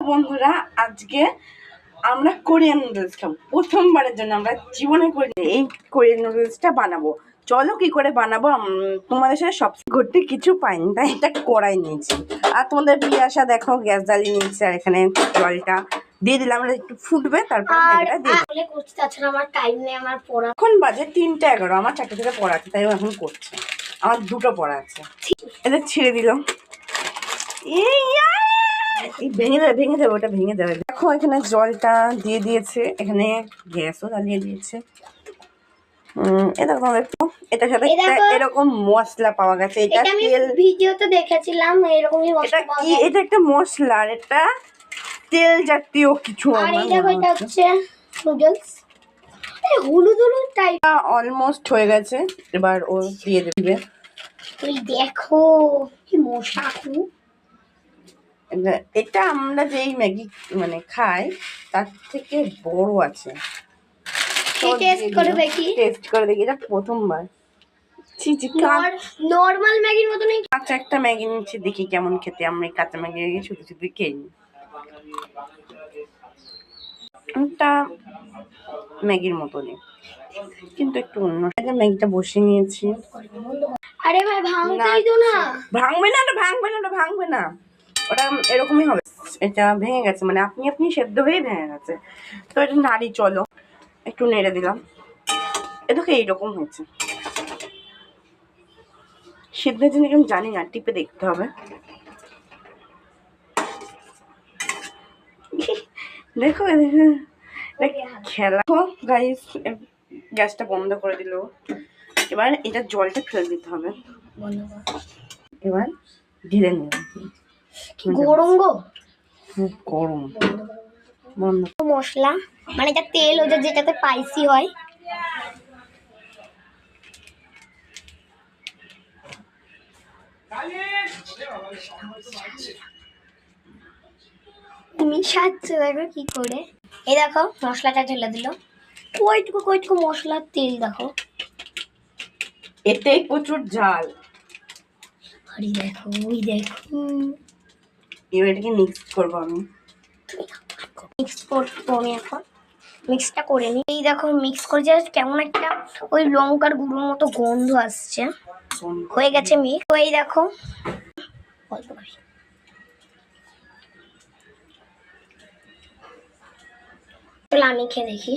বন্ধুরা, আজকে আমরা কোরিয়ান নুডলস খাবো। প্রথমবারের জন্য আমরা জীবনে এই কোরিয়ান নুডলসটা বানাবো। চলো কি করে বানাবো, তোমাদের সাথে সব ঘুরতে কিছু পাইনি, তাই এটা কড়াই নিয়েছি। আর তোমাদের পিয়াসা দেখো গ্যাস জ্বালিয়ে নিয়েছি, আর এখানে জলটা দিয়ে দিলাম, একটু ফুটবে, তারপর ম্যাগিটা দিয়ে দিই। এখন বাজে 3:11, আমার 4টে থেকে পড়া আছে, তাই এখন করছে। আমার 2টো পড়া আছে। এদের ছিঁড়ে দিলাম। ভেঙে দেবে ওটা ভেঙে দেবে। দেখো এখানে জলটা দিয়ে দিয়েছে, এখানে গ্যাসও জ্বালিয়ে দিয়েছে। এরকম এটার সাথে এরকম মশলা পাওয়া গেছে। এটা তেল, ভিডিওতে দেখেছিলাম এরকমই মশলা পাওয়া যায়। এটা একটা মশলা, আর এটা তেল জাতীয় কিছু। আর এই দেখো এটা হচ্ছে নুডলস, হলুদ হলুদ টাইপ। অলমোস্ট হয়ে গেছে, এবার ও দিয়ে দেবে। তুই দেখো কি মশলা। এটা আমরা যেই ম্যাগি মানে খাই তার থেকে বড় আছে। টেস্ট করে দেখি, এটা প্রথমবার। নরমাল ম্যাগির মতনই। কাঁচা একটা ম্যাগি নিচ্ছি, দেখি কেমন খেতে। আমরা কাঁচা ম্যাগি শুধু শুধু খেয়ে নিই। এটা ম্যাগির মতনই, কিন্তু একটু অন্য। ম্যাগিটা বসিয়ে নিয়েছি। আরে ভাই ভাঙতেই তো না। ভাঙবে না, ওটা এরকমই হবে। এটা ভেঙে গেছে, মানে আপনি আপনি সেদ্ধ হয়ে ভেঙে গেছে। তো এটা নাড়ি, চলো একটু নেড়ে দিলাম। এটাকে এইরকম হয়েছে। সিদ্ধ হয়েছে নাকি আমি জানি না, টিপে দেখতে হবে। দেখো খেলা। গাইস, গ্যাসটা বন্ধ করে দিল। এবার এটা জলটা ফেলে দিতে হবে। এবার ঢেলে নেব। গরম গো, গরম। বন্ধ। মশলা মানে এটা তেল, ওটা যেটাতে স্পাইসি হয়। মিশাচ্ছে দেখো কি করে। এই দেখো মশলাটা ঢেলে দিল। কইটুকু মশলার তেল দেখো, এতেই প্রচুর ঝাল। আরে দেখো ওই দেখো। এবার এটাকে মিক্স করবো আমি। মিক্স করবো আমি এখন, মিক্সটা করে নিই। এই দেখো মিক্স করে জাস্ট কেমন একটা ওই লঙ্কার গুঁড়োর মতো গন্ধ আসছে। হয়ে গেছে মিক্স। তো এই দেখো অল্প করে আমি খেয়ে দেখি।